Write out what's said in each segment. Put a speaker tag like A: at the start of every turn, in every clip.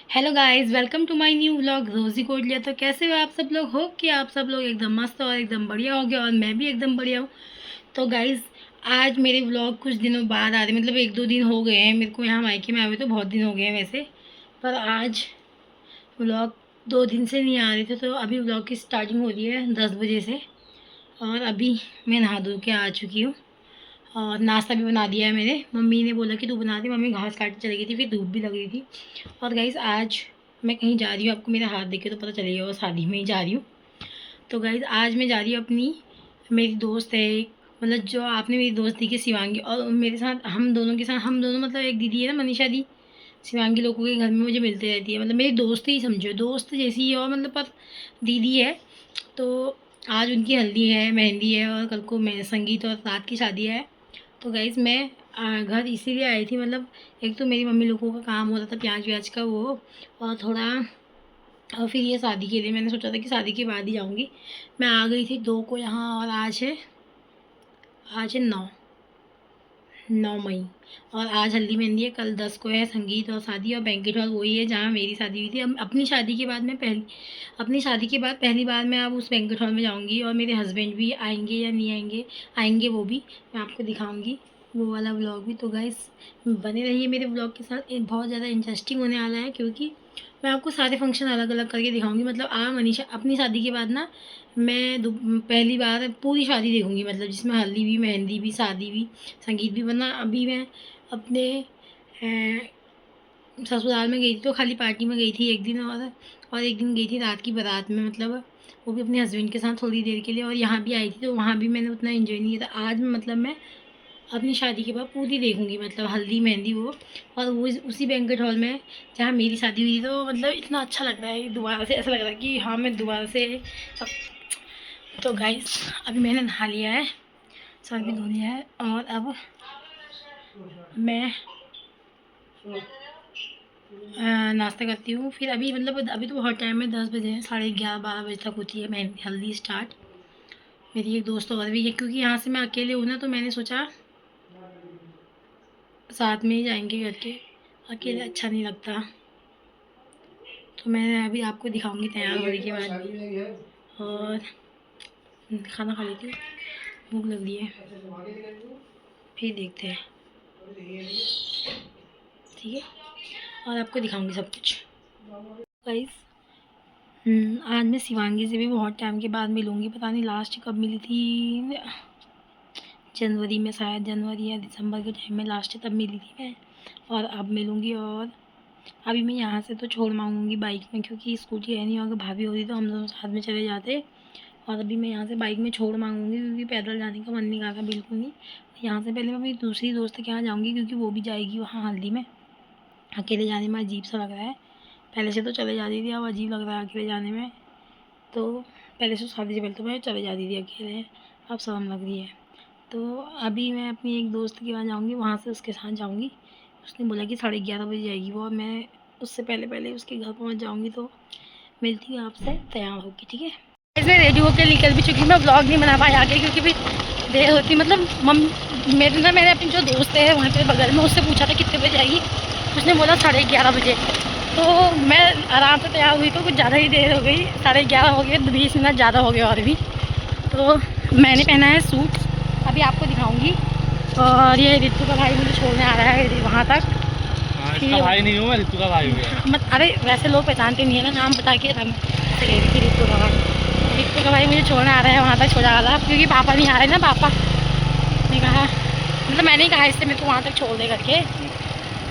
A: Hello guys, welcome to my new vlog Rozy Kotliya. तो कैसे हो आप सब लोग? हो कि आप सब लोग एकदम मस्त और एकदम बढ़िया हो गया और मैं भी एकदम बढ़िया हूँ। तो गाइस, आज मेरे व्लॉग कुछ दिनों बाद आ रहे, मतलब 1-2 दिन हो गए हैं मेरे को यहाँ मायके में आए हुए, तो बहुत दिन हो गए हैं वैसे। पर आज व्लॉग 2 दिन से नहीं आ रहे थे, तो अभी व्लॉग की स्टार्टिंग हो रही है 10 बजे से। और अभी मैं नहा धो के आ चुकी हूँ और नाश्ता भी बना दिया है मेरे। मम्मी ने बोला कि तू बना दे, मम्मी घास काटने चली गई थी, फिर धूप भी लग रही थी। और गाइज़, आज मैं कहीं जा रही हूँ, आपको मेरा हाथ देख के तो पता चलेगा, और शादी में ही जा रही हूँ। तो गाइज़, आज मैं जा रही हूँ अपनी, मेरी दोस्त है एक, मतलब जो आपने मेरी दोस्त दी की शिवांगी, और मेरे साथ हम दोनों के साथ, हम दोनों मतलब एक दीदी है ना मनीषा दी, शिवांगी लोगों के घर में मुझे मिलती रहती है, मतलब मेरी दोस्त ही समझो, दोस्त जैसी ही है, और मतलब पर दीदी है। तो आज उनकी हल्दी है, मेहंदी है, और कल को मैं संगीत और रात की शादी है। तो गाइज़, मैं घर इसीलिए आई थी, मतलब एक तो मेरी मम्मी लोगों का काम हो रहा था प्याज व्याज का वो, और थोड़ा, और फिर ये शादी के लिए मैंने सोचा था कि शादी के बाद ही जाऊंगी। मैं आ गई थी 2 को यहाँ, और आज है 9 मई। और आज हल्दी मेहंदी है, कल 10 को है संगीत और शादी, और बैंकेट हॉल वही है जहाँ मेरी शादी हुई थी। अब अपनी शादी के बाद मैं अपनी शादी के बाद पहली बार मैं अब उस बैंकेट हॉल में जाऊँगी, और मेरे हस्बैंड भी आएंगे या नहीं आएंगे, आएंगे वो भी, मैं आपको दिखाऊंगी वो वाला व्लॉग भी। तो गाइस, बने रहिए मेरे व्लॉग के साथ, बहुत ज़्यादा इंटरेस्टिंग होने वाला है, क्योंकि मैं आपको सारे फंक्शन अलग अलग करके दिखाऊंगी। मतलब मनीषा अपनी शादी के बाद ना, मैं पहली बार पूरी शादी देखूंगी, मतलब जिसमें हल्दी भी, मेहंदी भी, शादी भी, संगीत भी। वरना अभी मैं अपने ससुराल में गई थी, तो खाली पार्टी में गई थी एक दिन, और एक दिन गई थी रात की बारात में, मतलब वो भी अपने हस्बैंड के साथ थोड़ी देर के लिए। और यहाँ भी आई थी, तो वहाँ भी मैंने उतना एंजॉय नहीं किया था। आज मतलब मैं अपनी शादी के बाद पूरी देखूंगी, मतलब हल्दी मेहंदी वो, और वो उसी बैंक्वेट हॉल में जहाँ मेरी शादी हुई थी। तो मतलब इतना अच्छा लग रहा है दोबारा से, ऐसा लग रहा है कि हाँ मैं दोबारा से सब। तो गाइस, अभी मैंने नहा लिया है, सर भी धो लिया है, और अब मैं नाश्ता करती हूँ। फिर अभी मतलब अभी तो बहुत टाइम है, 10 बजे हैं, 11:30-12 बजे तक होती है मेहंदी हल्दी स्टार्ट। मेरी एक दोस्त और भी है, क्योंकि यहाँ से मैं अकेले हूँ ना, तो मैंने सोचा साथ में ही जाएंगे करके, अकेले अच्छा नहीं लगता। तो मैं अभी आपको दिखाऊंगी तैयार होने के बाद भी। और खाना खा लेती हूँ, भूख लग रही है, फिर देखते हैं, ठीक है, और आपको दिखाऊंगी सब कुछ। गाइस, आज मैं शिवांगी से भी बहुत टाइम के बाद मिलूँगी, पता नहीं लास्ट कब मिली थी, जनवरी में शायद, जनवरी या दिसंबर के टाइम में लास्ट तब मिली थी मैं, और अब मिलूँगी। और अभी मैं यहाँ से तो छोड़ मांगूंगी बाइक में, क्योंकि स्कूटी है नहीं, अगर भाभी होती तो हम दोनों साथ में चले जाते। और अभी मैं यहाँ से बाइक में छोड़ मांगूंगी, क्योंकि पैदल जाने का मन नहीं कर रहा बिल्कुल नहीं। यहाँ से पहले मैं मेरी दूसरी दोस्त के यहाँ जाऊँगी, क्योंकि वो भी जाएगी वहाँ हल्दी में। अकेले जाने में अजीब सा लग रहा है, पहले से तो चले जाती थी, अब अजीब लग रहा है अकेले जाने में। तो पहले से शादी से पहले तो मैं चले जाती थी अकेले, अब शर्म लग रही है। तो अभी मैं अपनी एक दोस्त के वहाँ जाऊँगी, वहाँ से उसके साथ जाऊँगी। उसने बोला कि 11:30 बजे जाएगी वो, और मैं उससे पहले पहले उसके घर पहुँच जाऊँगी। तो मिलती हूँ आपसे तैयार होगी, ठीक है। इसमें रेडी होकर निकल भी चुकी, मैं ब्लॉग नहीं बना पाई आगे, क्योंकि भी देर होती, मतलब मैंने अपनी जो दोस्त है वहाँ पे बगल में, उससे पूछा था कितने बजे आएगी, उसने बोला 11:30 बजे। तो मैं आराम से तैयार हुई, तो कुछ ज़्यादा ही देर हो गई, 11:30 हो गए, 20 मिनट ज़्यादा हो गए और भी। तो मैंने पहना है सूट, अभी आपको दिखाऊंगी। और ये रितु का भाई मुझे छोड़ने आ रहा है वहाँ तक।
B: इसका भाई नहीं हूँ मैं, रितु का भाई हूँ।
A: मत, अरे वैसे लोग पहचानते नहीं है ना, नाम बता के रितु का भाई। रितु का भाई मुझे छोड़ने आ रहा है वहाँ तक, छोड़ा वाला, क्योंकि पापा नहीं आ रहे ना, पापा ने कहा, मतलब मैंने ही कहा इससे मेरे को वहाँ तक छोड़ दे करके।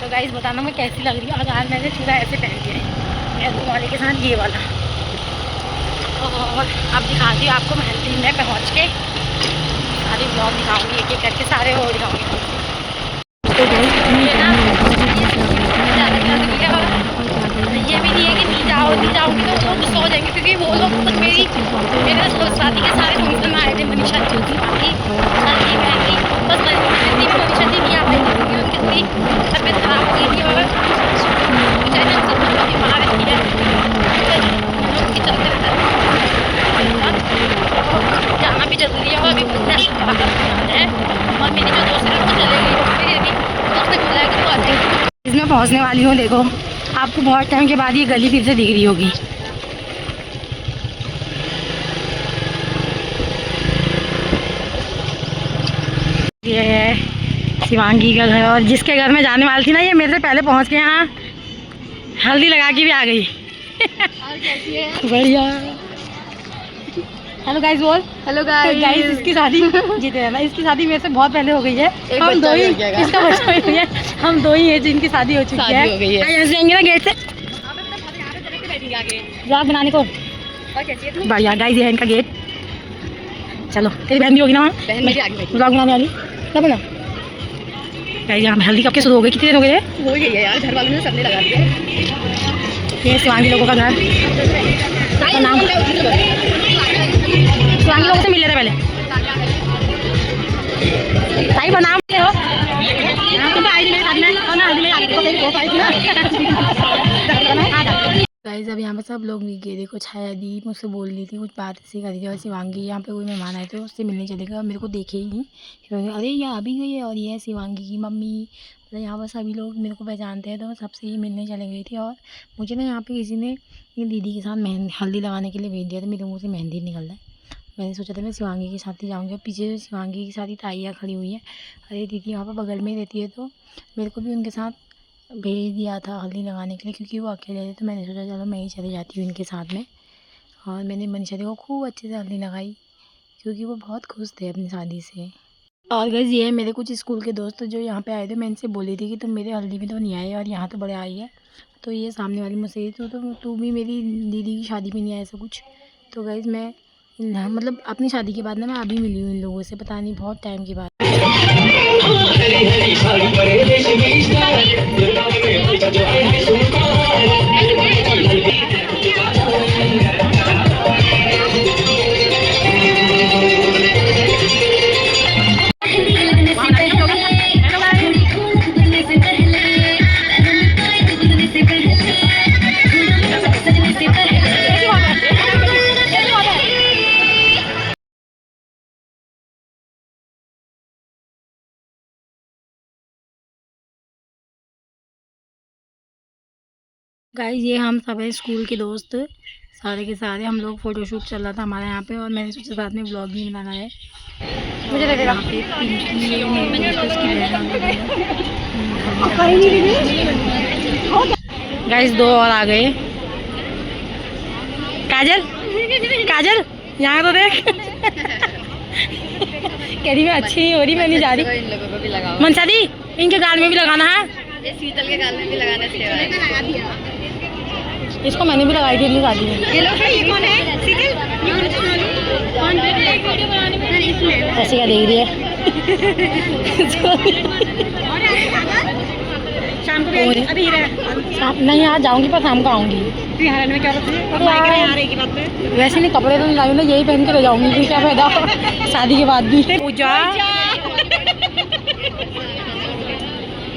A: तो गाइस, बताना मैं कैसी लग रही हूँ। और आज मैंने चूड़ा ऐसे पहन लिया है मेहंदी वाले के साथ, ये वाला। और अब दिखाती हूँ आपको मेहंदी में पहुँच के, सारी ब्लॉग दिखाऊंगी, एक एक करके सारे वो दिखाऊंगी। ये भी नहीं है कि नहीं जाऊँगी तो वो लोग गुस्सा हो जाएंगे, क्योंकि वो लोग मतलब मेरे शादी के सारे फंक्शन में आए थे। मनीषा दी की शादी, हल्दी मेहंदी, बस मेहंदी में मनीषा दी नहीं आ पाई थी, क्योंकि उनकी थोड़ी तबीयत खराब हो गई थी, और बेचारे हम सब लोग बीमार रहती है, उनकी चलते रहता है, जाना भी जरूरी है। और अभी है, और मेरी जो दोस्त है वो चले गई, फिर अभी दोस्त ने बोला है कि तू आ जाएगी। इसमें पहुँचने वाली हूँ, देखो आपको बहुत टाइम के बाद ये गली फिर से दिख रही होगी। ये है शिवांगी का घर, और जिसके घर में जाने वाली थी ना, ये मेरे से पहले पहुंच के यहाँ हल्दी लगा के भी आ गई। बढ़िया। हेलो गाइस बोल।
C: हेलो
A: गाइस इसकी शादी जीते है ना, इसकी शादी मेरे से बहुत पहले हो गई है। हम दो ही, इसका बच्चा भी है, हम दो ही है जिनकी शादी हो चुकी है। यहाँ से जाएंगे ना गेट से ब्लॉग बनाने को। बढ़िया गाइस, ये है इनका गेट। चलो, तेरी बहन भी होगी ना वहाँ ब्लॉग बनाने वाली, तब ना गाइस। यहाँ हल्दी कब के शुरू हो गई, कितने दिन हो गए?
C: हो गई है यार, घर वालों ने सबने लगा दिया।
A: ये शिवांगी लोगों का घर, नाम शिवांगी लोगों से मिल रहे पहले। भाई बनाओ हो तुम तो आई मेरे साथ में, और ना हल्दी में आगे को आई थी ना। गाइस अब यहाँ पे सब लोग मिल गए। देखो छाया दी मुझसे बोल रही थी, कुछ बात ऐसी कर रही थी, और शिवांगी यहाँ पे कोई मेहमान आए थे उससे मिलने चले गए, मेरे को देखे ही नहीं। अरे ये अभी गई है, और ये है शिवांगी की मम्मी। मतलब यहाँ पर सभी लोग मेरे को पहचानते हैं, तो मैं सबसे ही मिलने चले गई थी। और मुझे ना यहाँ पे किसी ने ये दीदी के साथ मेहंदी हल्दी लगाने के लिए भेज दिया था, मेरे मुँह से मेहंदी निकल रहा है। मैंने सोचा था मैं शिवांगी के साथ ही जाऊँगी, और पीछे शिवांगी की सारी ताइयाँ खड़ी हुई हैं। अरे दीदी यहाँ पर बगल में रहती है, तो मेरे को भी उनके साथ भेज दिया था हल्दी लगाने के लिए, क्योंकि वो अकेले थे। तो मैंने सोचा चलो मैं ही चली जाती हूँ इनके साथ में। और मैंने मनीषा दी को खूब अच्छे से हल्दी लगाई, क्योंकि वो बहुत खुश थे अपनी शादी से। और गाइस ये है मेरे कुछ स्कूल के दोस्त जो यहाँ पे आए थे। मैं इनसे बोली थी कि तुम मेरे हल्दी में तो नहीं आए, और यहाँ तो बड़े आई है। तो ये सामने वाली मुझसे तू भी मेरी दीदी की शादी में नहीं आया, ऐसा कुछ। तो गाइस मैं मतलब अपनी शादी के बाद ना मैं अभी मिली हूँ इन लोगों से, पता नहीं बहुत टाइम के बाद। गाइस ये हम सब हैं स्कूल के दोस्त, सारे के सारे। हम लोग फ़ोटोशूट चल रहा था हमारे यहाँ पे, और मैंने सोचा साथ में ब्लॉग भी बनाना है। मुझे लगेगा पिंकी मेरे दोस्त उसकी बहन। गाइस दो और आ गए। काजल काजल यहाँ तो देख। कह रही मैं अच्छी नहीं हो रही, मैं नहीं जा रही।
C: इन लोगों को भी लगाओ।
A: मनसा दी इनके गाल में भी लगाना है,
C: ये शीतल के गाल में भी लगाना चाहिए।
A: इसको मैंने भी लगाई थी अपनी शादी में।
C: ये लोग ये कौन है? शीतल कौन है? एक वीडियो बनाने में
A: ऐसे क्या देख रही है?
C: शाम को भी अभी
A: नहीं आज जाऊंगी, पर शाम को आऊंगी।
C: में क्या
A: वैसे नहीं कपड़े तो नहीं लाई ना, यही पहन के ले जाऊंगी, फिर क्या फायदा शादी के बाद भी। पूजा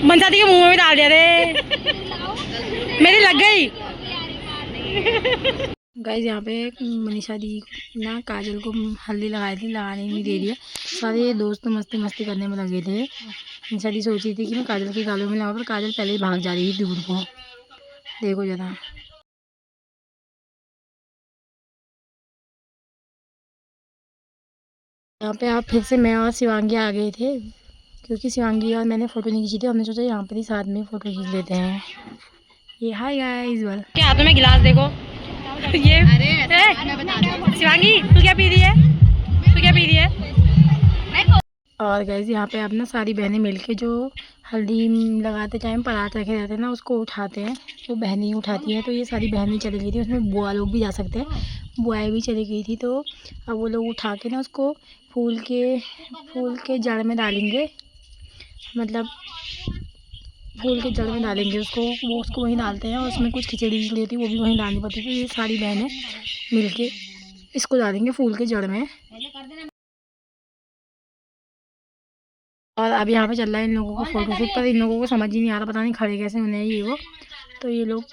A: मनसा दी के मुंह में भी डाल दिया रे, मेरी लग गई। गाइस यहाँ पे मनीषा दी ना काजल को हल्दी लगाई थी, लगाने नहीं दे रही है। सारे दोस्त मस्ती मस्ती करने में लगे थे। मनीषा दी सोच रही थी कि मैं काजल के गालों में लगाऊं, पर काजल पहले ही भाग जा रही थी दूर को। देखो जरा, यहाँ पे आप फिर से मैं और शिवांगी आ गए थे, क्योंकि शिवांगी और मैंने फ़ोटो नहीं खींची थी। हमने सोचा यहाँ पर ही साथ में फ़ोटो खींच लेते हैं। ये हाय गाइस वेल के हाथों में गिलास देखो। ये शिवांगी तू क्या पी रही है, तू क्या पी रही है? और गाइस यहाँ पे अब ना सारी बहनें मिलके जो हल्दी लगाते टाइम परात रखे रहते हैं ना, उसको उठाते हैं। वो बहनें ही उठाती हैं। तो ये सारी बहनें चली गई थी, उसमें बुआ लोग भी जा सकते हैं, बुआएँ भी चली गई थी। तो अब वो लोग उठा के ना उसको फूल के जड़ में डालेंगे, मतलब फूल के जड़ में डालेंगे उसको। वो उसको वहीं डालते हैं, और उसमें कुछ खिचड़ी निकली होती है वो भी वहीं डालनी पड़ती है। तो ये सारी बहनें मिलके इसको डालेंगे फूल के जड़ में। और अब यहाँ पे चल रहा है इन लोगों को फोटोशूट, पर इन लोगों को समझ ही नहीं आ रहा, पता नहीं खड़े कैसे होने हैं ये वो। तो ये लोग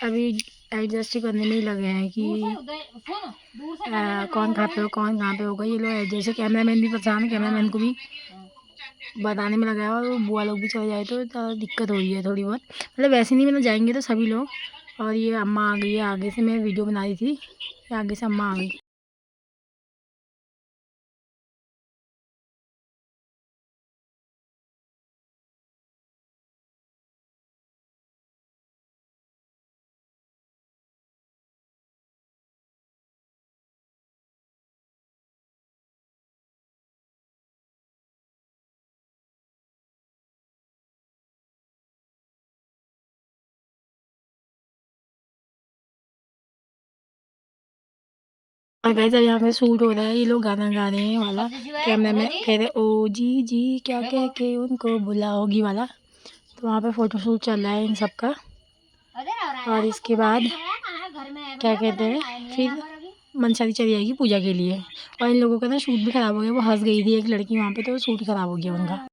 A: अभी एडजस्ट करने में ही लगे हैं कि कौन कहाँ पे हो, कौन कहाँ पे होगा। ये लोग एडजस्ट, कैमरा मैन भी परेशान है, कैमरा मैन को भी बताने में लगा है और बुआ लोग भी चले जाए तो दिक्कत हो रही है थोड़ी बहुत। मतलब वैसे नहीं, मतलब जाएंगे तो सभी लोग। और ये अम्मा आ गई है आगे से, मैं वीडियो बना रही थी, आगे से अम्मा आ गई। और गाइस अब यहाँ पे शूट हो रहा है, ये लोग गाना गा रहे हैं वाला। कैमरा में कह रहे ओ जी जी क्या कह के उनको बुलाओगी वाला। तो वहाँ पे फोटो शूट चल रहा है इन सब का। और इसके बाद क्या कहते हैं, फिर मनसा दी चली जाएगी पूजा के लिए। और इन लोगों का ना शूट भी ख़राब हो गया, वो हंस गई थी एक लड़की वहाँ पे, तो शूट ख़राब हो गया उनका।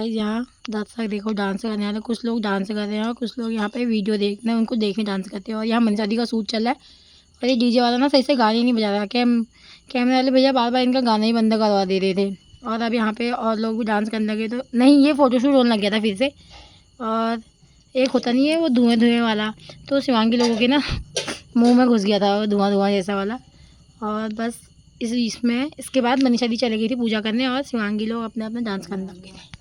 A: यहाँ दर्शक देखो डांस करने वाले, कुछ लोग डांस कर रहे हैं और कुछ लोग यहाँ पे वीडियो देखने, उनको देखने डांस करते हैं। और यहाँ मनसा दी का शूट चल रहा है और ये डीजे वाला ना सही से गाने नहीं बजा रहा। कैमरे वाले भैया बार बार इनका गाना ही बंद करवा दे रहे थे। और अब यहाँ पे और लोग भी डांस करने लगे, तो नहीं ये फ़ोटोशूट होने लग गया था फिर से। और एक होता नहीं है वो धुएँ धुएँ वाला, तो शिवांगी लोगों के ना मुँह में घुस गया था वो धुआं धुआं जैसा वाला। और बस इसमें इसके बाद मनीषा दी चली गई थी पूजा करने और शिवांगी लोग अपने अपने डांस करने लग गए थे।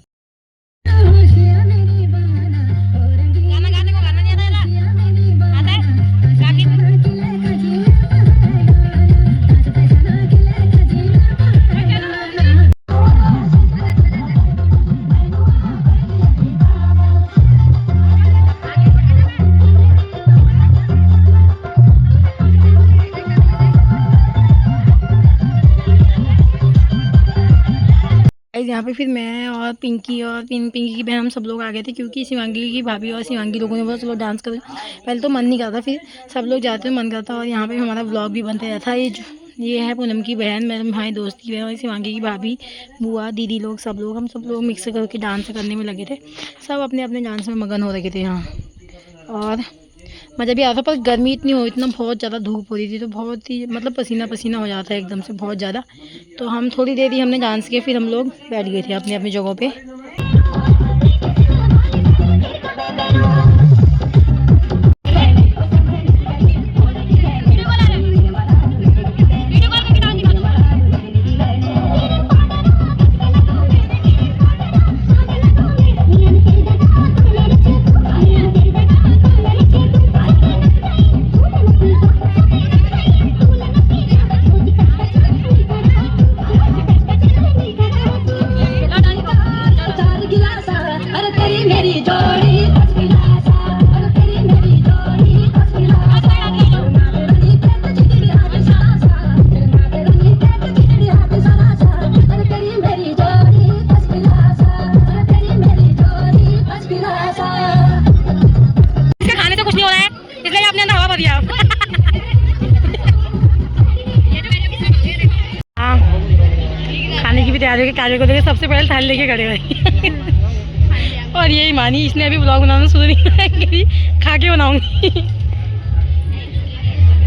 A: यहाँ पे फिर मैं और पिंकी और पिंकी की बहन हम सब लोग आ गए थे, क्योंकि शिवांगी की भाभी और शिवांगी लोगों ने बहुत लोग डांस कर। पहले तो मन नहीं करता, फिर सब लोग जाते हुए मन करता। और यहाँ पे हमारा व्लॉग भी बनते रहता है। ये है पूनम की बहन, मेरे हमारे दोस्त की बहन, और शिवांगी की भाभी, बुआ, दीदी लोग, सब लोग, हम सब लोग मिक्स करके डांस करने में लगे थे। सब अपने अपने डांस में मगन हो रखे थे यहाँ। और मज़ा भी आता, पर गर्मी इतनी हो, इतना बहुत ज़्यादा धूप हो रही थी, तो बहुत ही मतलब पसीना पसीना हो जाता है एकदम से बहुत ज़्यादा। तो हम थोड़ी देर ही हमने डांस किया, फिर हम लोग बैठ गए थे अपनी अपनी जगहों पे। खाने की भी तैयारी होगी, कार्य को देखे सबसे पहले थाली लेके खड़े हुए। और यही मानी, इसने अभी ब्लॉग बनाना शुरू नहीं करी, खा के बनाऊंगी।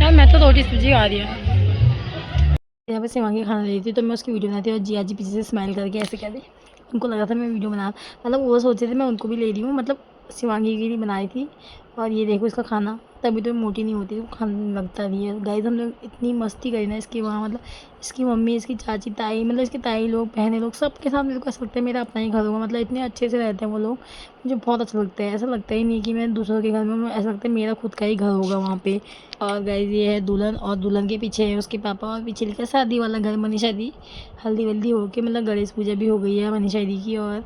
A: यार मैं तो रोटी सब्जी खा रही है। यहाँ पे शिवांगी खाना ले रही थी, तो मैं उसकी वीडियो बनाती और जिया जी पीछे से स्माइल करके ऐसे कहती। उनको लगा था मैं वीडियो बना, मतलब वो सोचे थे मैं उनको भी ले रही हूँ, मतलब शिवांगी के लिए बनाई थी। और ये देखो इसका खाना, तभी तो मोटी नहीं होती, वो खाने लगता नहीं है। गाइस हम लोग इतनी मस्ती करी ना इसके वहाँ, मतलब इसकी मम्मी, इसकी चाची, ताई, मतलब इसकी ताई लोग, बहनें लोग, सबके साथ मेरे को ऐसा लगता है मेरा अपना ही घर होगा। मतलब इतने अच्छे से रहते हैं वो लोग, मुझे बहुत अच्छा लगता है। ऐसा लगता ही नहीं कि मैं दूसरों के घर में, ऐसा लगता है मेरा खुद का ही घर होगा वहाँ पे। और गाइस ये है दुल्हन, और दुल्हन के पीछे है उसके पापा, और पीछे लिखा शादी वाला घर मनीषा दी। हल्दी वल्दी हो के मतलब गणेश पूजा भी हो गई है मनीषा दी की। और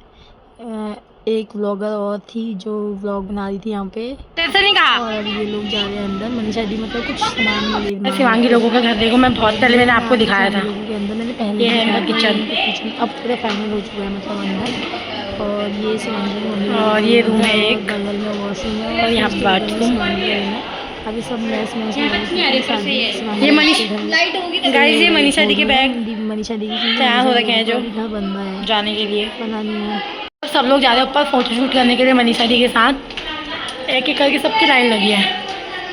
A: एक व्लॉगर और थी जो व्लॉग बना रही थी यहाँ पे। नहीं कहा। और अब ये लोग जा रहे हैं अंदर, मनीषा दी मतलब कुछ सामान ले। शिवांगी लोगों का घर देखो, मैं बहुत पहले मैंने आपको दिखाया था लोगों के अंदर, मैंने पहले ये है किचन, अब पूरा फाइनल हो चुका है मतलब अंदर। और ये शिवांगी की मम्मी, और ये रूम है एक, बगल में वॉशरूम है, और यहाँ बाथरूम। अभी सब मैच ये गाइस, ये मनीषा दी के बैग, मनीषा दी की तैयार हो रखे हैं जो घर बन रहा है जाने के लिए, बनानी है। सब लोग जा रहे हैं ऊपर फ़ोटो शूट करने के लिए मनीषा दी के साथ। एक एक करके सबकी लाइन लगी है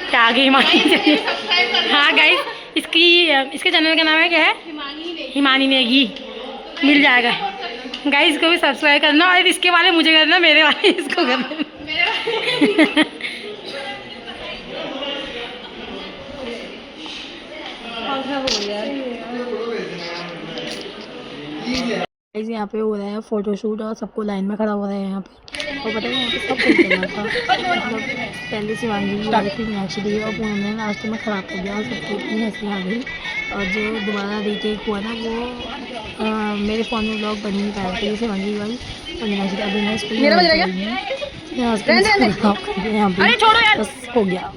A: क्या आगे हिमानी चाहिए। हाँ गाइस, इसके चैनल का नाम है क्या है, हिमानी नेगी, मिल जाएगा गाइस। इसको भी सब्सक्राइब करना और इसके वाले मुझे करना, मेरे वाले इसको करना। यहाँ पे हो रहा है फ़ोटोशूट और सबको लाइन में खड़ा हो रहा है यहाँ पे। और पता है यहाँ पे सब कुछ चल रहा था, मतलब पहले शिवांगी की वाली थी, मीनाक्षी दी और पूनम ने लास्ट में ख़राब कर दिया और सबको इतनी हंसी आ गई। और जो दोबारा रीटेक हुआ ना वो मेरे फ़ोन में ब्लॉग बन ही नहीं पाया था, जैसे शिवांगी की वाली और मीनाक्षी का। अभी मैं इसको बस हो गया।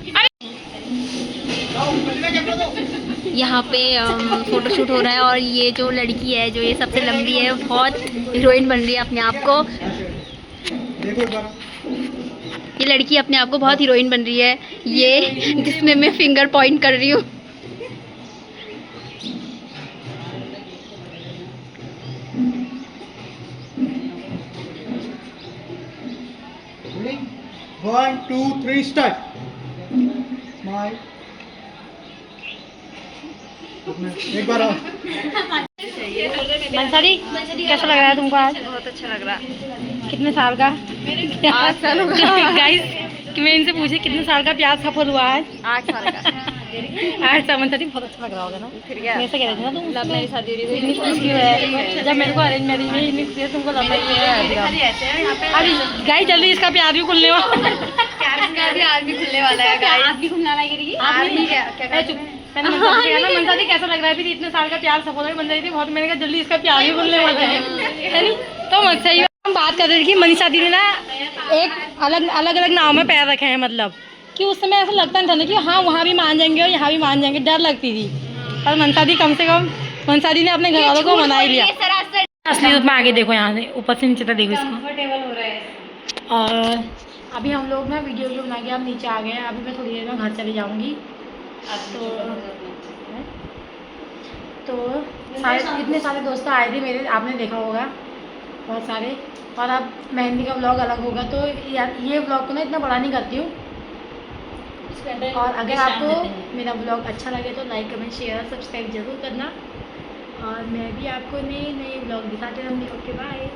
C: यहाँ पे फोटोशूट हो रहा है और ये जो लड़की है जो ये सबसे लंबी है बहुत हीरोइन बन रही है अपने आप को। ये लड़की अपने आप को बहुत हीरोइन बन रही है, ये जिसमें मैं फिंगर पॉइंट कर रही हूँ।
D: One, two, three, start. Smile. एक बार और।
A: मंसारी कैसा लग रहा है तुमको आज?
C: बहुत अच्छा लग रहा है।
A: कितने साल का?
C: 8 साल होगा।
A: गाइस कि मैं इनसे पूछे कितने साल का प्याज सफल हुआ है?
C: 8 साल का।
A: 8 साल। मंसारी बहुत अच्छा लग रहा होगा ना?
C: फिर क्या?
A: मैं ऐसा कह रही थी ना तुम
C: लव मैरिज शादी हो रही
A: इतनी खुशी है। जब मेरे को अरेंज मैरिज में इतनी खुशी है, तुमको लव मैरिज में अभी गाइस जल्दी इसका प्याज भी खुलने वाला।
C: आज भी खुलने वाला है गाइस। आज भी खुलने वाला है क्या?
A: चुप। मैंने मंसारी से कहा ना, मंसारी कैसा लग रहा है? फिर इतने साल का प्याज सफल है मंसारी थी बहुत। मैंने कहा जल्दी इसका प्याज भी खुलने वाला है नहीं? तो सही हम बात कर रहे थे कि मनीषा दी ने ना एक अलग अलग नाव में पैर रखे हैं, मतलब कि उस समय ऐसा लगता नहीं था ना कि हाँ वहाँ भी मान जाएंगे और यहाँ भी मान जाएंगे, डर लगती थी। पर मनसा दी कम से कम मनसा दी ने अपने घर वालों को मना ही लिया। असली रूप में आगे देखो, यहाँ से ऊपर से नीचे तक देखो इसको। और अभी हम लोग ना वीडियो बना के अब नीचे आ गए हैं। अभी मैं थोड़ी देर में घर चली जाऊँगी। तो इतने सारे दोस्त आए थे मेरे, आपने देखा होगा बहुत सारे। और अब मेहंदी का व्लॉग अलग होगा, तो ये व्लॉग को ना इतना बड़ा नहीं करती हूँ। और अगर आपको मेरा व्लॉग अच्छा लगे तो लाइक कमेंट शेयर सब्सक्राइब जरूर करना। और मैं भी आपको नए व्लॉग दिखाते रहूँगी। Okay bye.